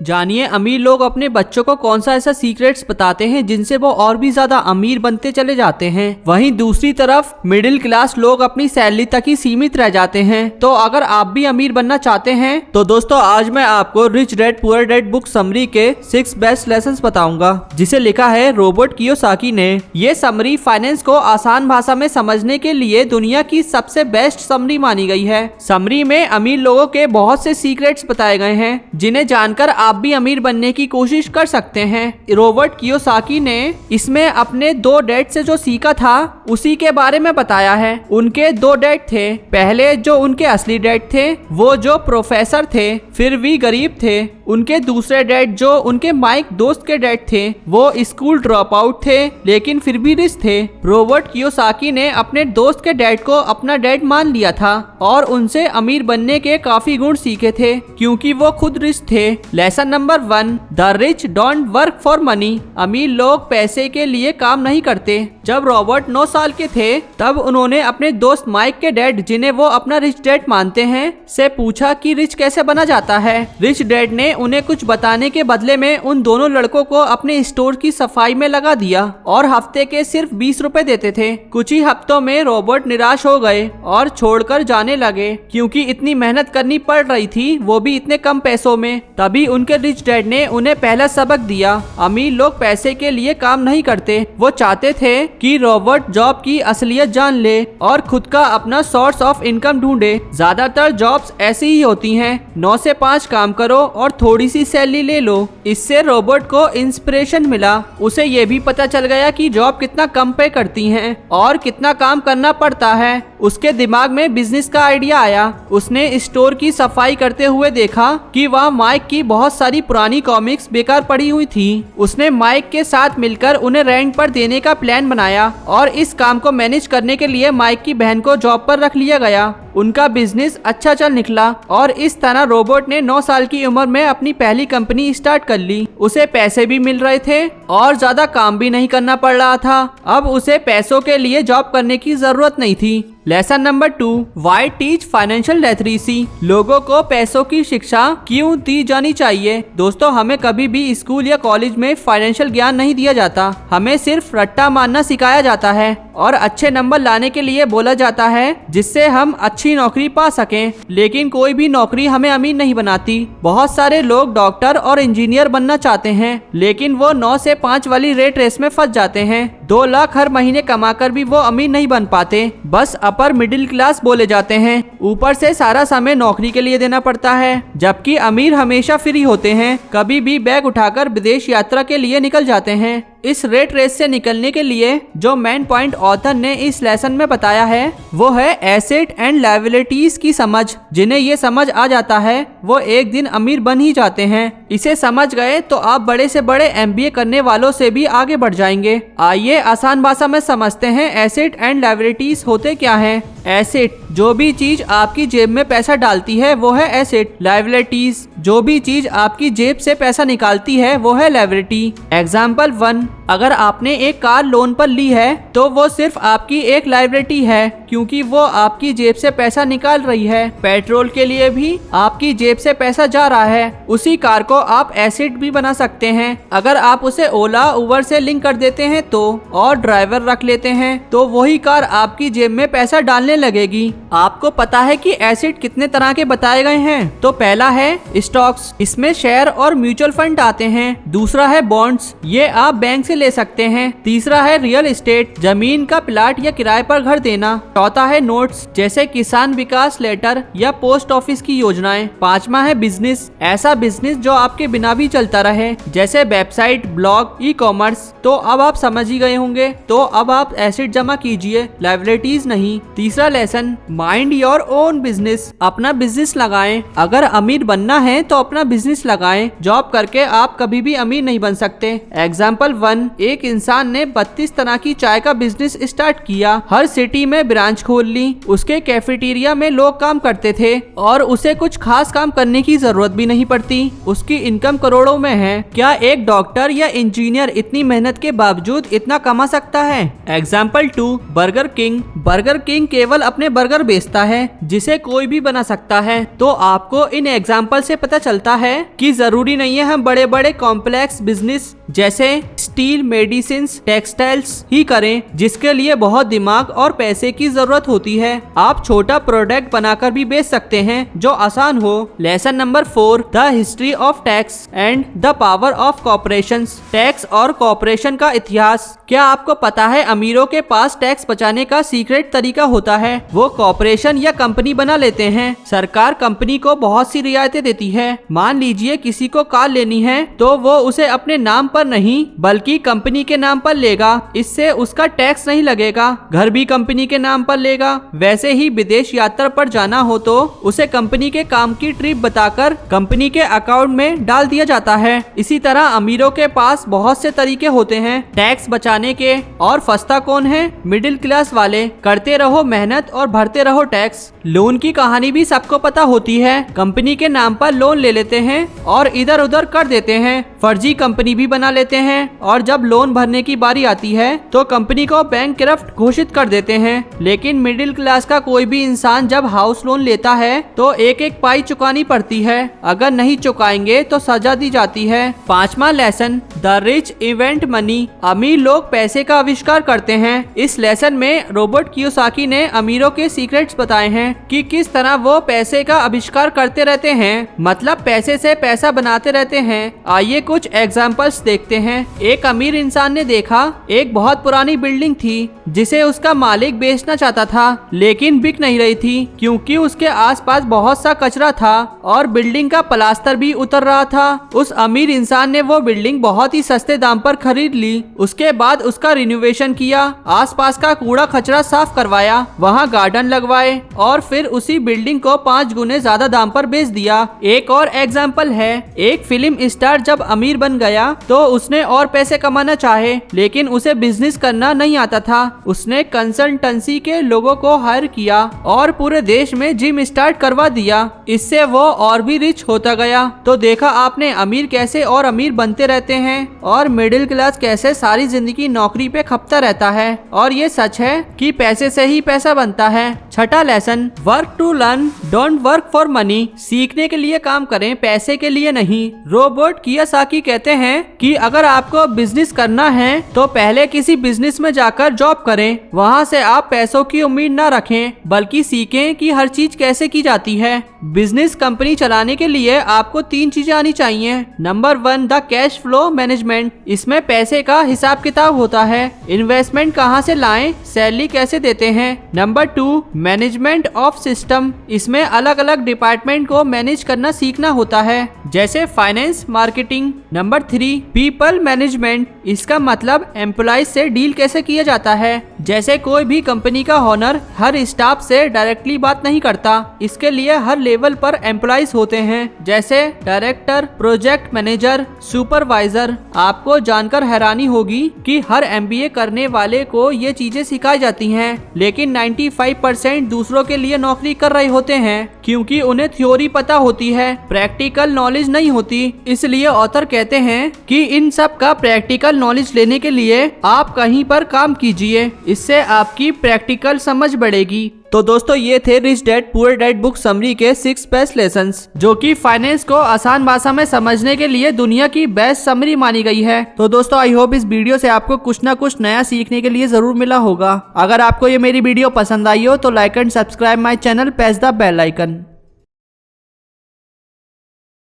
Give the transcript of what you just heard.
जानिए अमीर लोग अपने बच्चों को कौन सा ऐसा सीक्रेट्स बताते हैं जिनसे वो और भी ज्यादा अमीर बनते चले जाते हैं। वहीं दूसरी तरफ मिडिल क्लास लोग अपनी सैलरी तक ही सीमित रह जाते हैं। तो अगर आप भी अमीर बनना चाहते हैं तो दोस्तों आज मैं आपको rich dad poor dad book summary के 6 बेस्ट लेसन्स बताऊंगा, जिसे लिखा है रॉबर्ट कियोसाकी ने। ये समरी फाइनेंस को आसान भाषा में समझने के लिए दुनिया की सबसे बेस्ट समरी मानी गई है। समरी में अमीर लोगों के बहुत से सीक्रेट्स बताए गए हैं जिन्हें जानकर आप भी अमीर बनने की कोशिश कर सकते हैं। रॉबर्ट कियोसाकी ने इसमें अपने 2 डैड से जो सीखा था उसी के बारे में बताया है। उनके 2 डैड थे। पहले जो उनके असली डैड थे वो जो प्रोफेसर थे फिर भी गरीब थे। उनके दूसरे डैड जो उनके माइक दोस्त के डैड थे वो स्कूल ड्रॉप आउट थे लेकिन फिर भी रिच थे। रॉबर्ट कियोसाकी ने अपने दोस्त के डैड को अपना डैड मान लिया था और उनसे अमीर बनने के काफी गुण सीखे थे क्योंकि वो खुद रिच थे। Lesson number 1, the rich don't work for money. अमीर लोग पैसे के लिए काम नहीं करते। जब रॉबर्ट 9 साल के थे तब उन्होंने अपने दोस्त माइक के डैड, जिन्हें वो अपना रिच डैड मानते हैं, से पूछा कि रिच कैसे बना जाता है। रिच डैड ने उन्हें कुछ बताने के बदले में उन दोनों लड़कों को अपने स्टोर की सफाई में लगा दिया और हफ्ते के सिर्फ 20 रुपए देते थे। कुछ ही हफ्तों में रॉबर्ट निराश हो गए और छोड़कर जाने लगे क्योंकि इतनी मेहनत करनी पड़ रही थी, वो भी इतने कम पैसों में। तभी उनके रिच डैड ने उन्हें पहला सबक दिया। अमीर लोग पैसे के लिए काम नहीं करते। वो चाहते थे कि रॉबर्ट जॉब की असलियत जान ले और खुद का अपना सोर्स ऑफ इनकम ढूंढे। ज्यादातर जॉब्स ऐसी ही होती हैं, 9 से 5 काम करो और थोड़ी सी सैलरी ले लो। इससे रॉबर्ट को इंस्पिरेशन मिला। उसे ये भी पता चल गया कि जॉब कितना कम पे करती हैं और कितना काम करना पड़ता है। उसके दिमाग में बिजनेस का आइडिया आया। उसने स्टोर की सफाई करते हुए देखा कि वहाँ माइक की बहुत सारी पुरानी कॉमिक्स बेकार पड़ी हुई थी। उसने माइक के साथ मिलकर उन्हें रेंट पर देने का प्लान बनाया और इस काम को मैनेज करने के लिए माइक की बहन को जॉब पर रख लिया गया। उनका बिजनेस अच्छा चल निकला और इस तरह रॉबर्ट ने 9 साल की उम्र में अपनी पहली कंपनी स्टार्ट कर ली। उसे पैसे भी मिल रहे थे और ज्यादा काम भी नहीं करना पड़ रहा था। अब उसे पैसों के लिए जॉब करने की जरूरत नहीं थी। Lesson number 2, why teach financial literacy. लोगों को पैसों की शिक्षा क्यों दी जानी चाहिए। दोस्तों, हमें कभी भी स्कूल या कॉलेज में फाइनेंशियल ज्ञान नहीं दिया जाता। हमें सिर्फ रट्टा मारना सिखाया जाता है और अच्छे नंबर लाने के लिए बोला जाता है जिससे हम अच्छी नौकरी पा सकें। लेकिन कोई भी नौकरी हमें अमीर नहीं बनाती। बहुत सारे लोग डॉक्टर और इंजीनियर बनना चाहते हैं लेकिन वो 9 से 5 वाली रेट रेस में फंस जाते हैं। 2 लाख हर महीने कमाकर भी वो अमीर नहीं बन पाते, बस अपर मिडिल क्लास बोले जाते हैं। ऊपर से सारा समय नौकरी के लिए देना पड़ता है, जबकि अमीर हमेशा फ्री होते हैं, कभी भी बैग उठाकर विदेश यात्रा के लिए निकल जाते हैं। इस रेट रेस से निकलने के लिए जो मेन पॉइंट ऑथर ने इस लेसन में बताया है वो है एसेट एंड लायबिलिटीज की समझ। जिन्हें ये समझ आ जाता है वो एक दिन अमीर बन ही जाते हैं। इसे समझ गए तो आप बड़े से बड़े MBA करने वालों से भी आगे बढ़ जाएंगे। आइए आसान भाषा में समझते हैं एसेट एंड लायबिलिटीज होते क्या हैं। एसेट, जो भी चीज आपकी जेब में पैसा डालती है वो है एसेट। लायबिलिटीज, जो भी चीज आपकी जेब से पैसा निकालती है वो है लायबिलिटी। एग्जाम्पल 1, अगर आपने एक कार लोन पर ली है तो वो सिर्फ आपकी एक लायबिलिटी है क्योंकि वो आपकी जेब से पैसा निकाल रही है। पेट्रोल के लिए भी आपकी जेब से पैसा जा रहा है। उसी कार को आप एसेट भी बना सकते हैं। अगर आप उसे ओला उबर से लिंक कर देते हैं तो और ड्राइवर रख लेते हैं तो वही कार आपकी जेब में पैसा डालने लगेगी। आपको पता है कि एसेट कितने तरह के बताए गए हैं। तो पहला है स्टॉक्स, इसमें शेयर और म्यूचुअल फंड आते हैं। दूसरा है बॉन्ड्स, ये आप बैंक से ले सकते हैं। तीसरा है रियल एस्टेट, जमीन का प्लाट या किराए पर घर देना। चौथा है नोट्स, जैसे किसान विकास लेटर या पोस्ट ऑफिस की योजनाएं। पांचवा है बिजनेस, ऐसा बिजनेस जो आपके बिना भी चलता रहे, जैसे वेबसाइट, ब्लॉग, ई-कॉमर्स। तो अब आप समझ ही गए होंगे। तो अब आप एसेट जमा कीजिए, लायबिलिटीज नहीं। तीसरा lesson, mind your own business, अपना बिजनेस लगाएं। अगर अमीर बनना है तो अपना बिजनेस लगाएं। जॉब करके आप कभी भी अमीर नहीं बन सकते। एग्जाम्पल 1, एक इंसान ने 32 तरह की चाय का बिजनेस स्टार्ट किया। हर सिटी में ब्रांच खोल ली। उसके कैफेटेरिया में लोग काम करते थे और उसे कुछ खास काम करने की जरूरत भी नहीं पड़ती। उसकी इनकम करोड़ों में है। क्या एक डॉक्टर या इंजीनियर इतनी मेहनत के बावजूद इतना कमा सकता है? Example 2, burger king. Burger king केवल अपने बर्गर बेचता है, जिसे कोई भी बना सकता है। तो आपको इन एग्जाम्पल से पता चलता है कि जरूरी नहीं है हम बड़े बड़े कॉम्प्लेक्स बिजनेस जैसे स्टील, मेडिसिन, टेक्सटाइल्स ही करें, जिसके लिए बहुत दिमाग और पैसे की जरूरत होती है। आप छोटा प्रोडक्ट बनाकर भी बेच सकते हैं जो आसान हो। Lesson number 4, the history of tax and the power of corporations. Tax और कॉर्पोरेशन का इतिहास। क्या आपको पता है अमीरों के पास टैक्स बचाने का सीक्रेट तरीका होता है? वो कॉर्पोरेशन या कंपनी बना लेते हैं। सरकार कंपनी को बहुत सी रियायतें देती है। मान लीजिए किसी को कार लेनी है तो वो उसे अपने नाम पर नहीं बल्कि कंपनी के नाम पर लेगा। इससे उसका टैक्स नहीं लगेगा। घर भी कंपनी के नाम पर लेगा। वैसे ही विदेश यात्रा पर जाना हो तो उसे कंपनी के काम की ट्रिप बताकर कंपनी के अकाउंट में डाल दिया जाता है। इसी तरह अमीरों के पास बहुत से तरीके होते हैं टैक्स बचाने के। और फंसता कौन है? मिडिल क्लास वाले। करते रहो मेहनत और भरते रहो टैक्स। लोन की कहानी भी सबको पता होती है। कंपनी के नाम पर लोन ले लेते हैं और इधर उधर कर देते हैं। फर्जी कंपनी भी बना लेते हैं और जब लोन भरने की बारी आती है तो कंपनी को बैंकक्रप्ट घोषित कर देते हैं। लेकिन मिडिल क्लास का कोई भी इंसान जब हाउस लोन लेता है तो एक एक पाई चुकानी पड़ती है। अगर नहीं चुकाएंगे तो सजा दी जाती है। 5वां lesson, the rich invent money. अमीर लोग पैसे का आविष्कार करते हैं। इस लेसन में रॉबर्ट कियोसाकी ने अमीरों के सीक्रेट्स बताए हैं कि किस तरह वो पैसे का आविष्कार करते रहते हैं, मतलब पैसे से पैसा बनाते रहते हैं। आइए कुछ एग्जांपल्स देखते हैं। एक अमीर इंसान ने देखा एक बहुत पुरानी बिल्डिंग थी जिसे उसका मालिक बेचना चाहता था, लेकिन बिक नहीं रही थी क्योंकि उसके आसपास बहुत सा कचरा था और बिल्डिंग का प्लास्टर भी उतर रहा था। उस अमीर इंसान ने वो बिल्डिंग बहुत ही सस्ते दाम पर खरीद ली। उसके बाद उसका रिनोवेशन किया, आसपास का कूड़ा कचरा साफ करवाया, वहाँ गार्डन लगवाए और फिर उसी बिल्डिंग को 5 गुने ज्यादा दाम पर बेच दिया। एक और एग्जाम्पल है, एक फिल्म स्टार जब अमीर बन गया तो उसने और पैसे कमाना चाहे, लेकिन उसे बिजनेस करना नहीं आता था। उसने कंसल्टेंसी के लोगों को हायर किया और पूरे देश में जिम स्टार्ट करवा दिया। इससे वो और भी रिच होता गया। तो देखा आपने अमीर कैसे और अमीर बनते रहते हैं और मिडिल क्लास कैसे सारी जिंदगी नौकरी पे खपता रहता है। और ये सच है कि पैसे से ही पैसा बनता है। 6वां lesson, work to learn, don't work for money. सीखने के लिए काम करें, पैसे के लिए नहीं। रॉबर्ट कियोसाकी कहते हैं कि अगर आपको बिजनेस करना है तो पहले किसी बिजनेस में जाकर जॉब करें। वहाँ से आप पैसों की उम्मीद न रखें बल्कि सीखें कि हर चीज कैसे की जाती है। बिजनेस कंपनी चलाने के लिए आपको 3 चीजें आनी चाहिए। Number 1, the cash flow management. इसमें पैसे का हिसाब किताब होता है। इन्वेस्टमेंट कहाँ से लाएं, सैलरी कैसे देते हैं। Number 2, management of system. इसमें अलग अलग डिपार्टमेंट को मैनेज करना सीखना होता है, जैसे finance, marketing. Number 3, people management. इसका मतलब एम्प्लॉइज से डील कैसे किया जाता है, जैसे कोई भी कंपनी का ओनर हर स्टाफ से डायरेक्टली बात नहीं करता। इसके लिए हर लेवल पर एम्प्लॉइज होते हैं, जैसे डायरेक्टर, प्रोजेक्ट मैनेजर, सुपरवाइजर। आपको जानकर हैरानी होगी कि हर MBA करने वाले को ये चीजें सिखाई जाती हैं, लेकिन 95% दूसरों के लिए नौकरी कर रहे होते हैं क्योंकि उन्हें थ्योरी पता होती है, प्रैक्टिकल नॉलेज नहीं होती। इसलिए ऑथर कहते हैं कि इन सब का प्रैक्टिकल नॉलेज लेने के लिए आप कहीं पर काम कीजिए, इससे आपकी प्रैक्टिकल समझ बढ़ेगी। तो दोस्तों ये थे rich dad poor dad book summary के 6 बेस्ट लेसन्स, जो कि फाइनेंस को आसान भाषा में समझने के लिए दुनिया की बेस्ट समरी मानी गई है। तो दोस्तों आई होप इस वीडियो से आपको कुछ ना कुछ नया सीखने के लिए जरूर मिला होगा। अगर आपको ये मेरी वीडियो पसंद आई हो तो like and subscribe my channel, press the bell icon.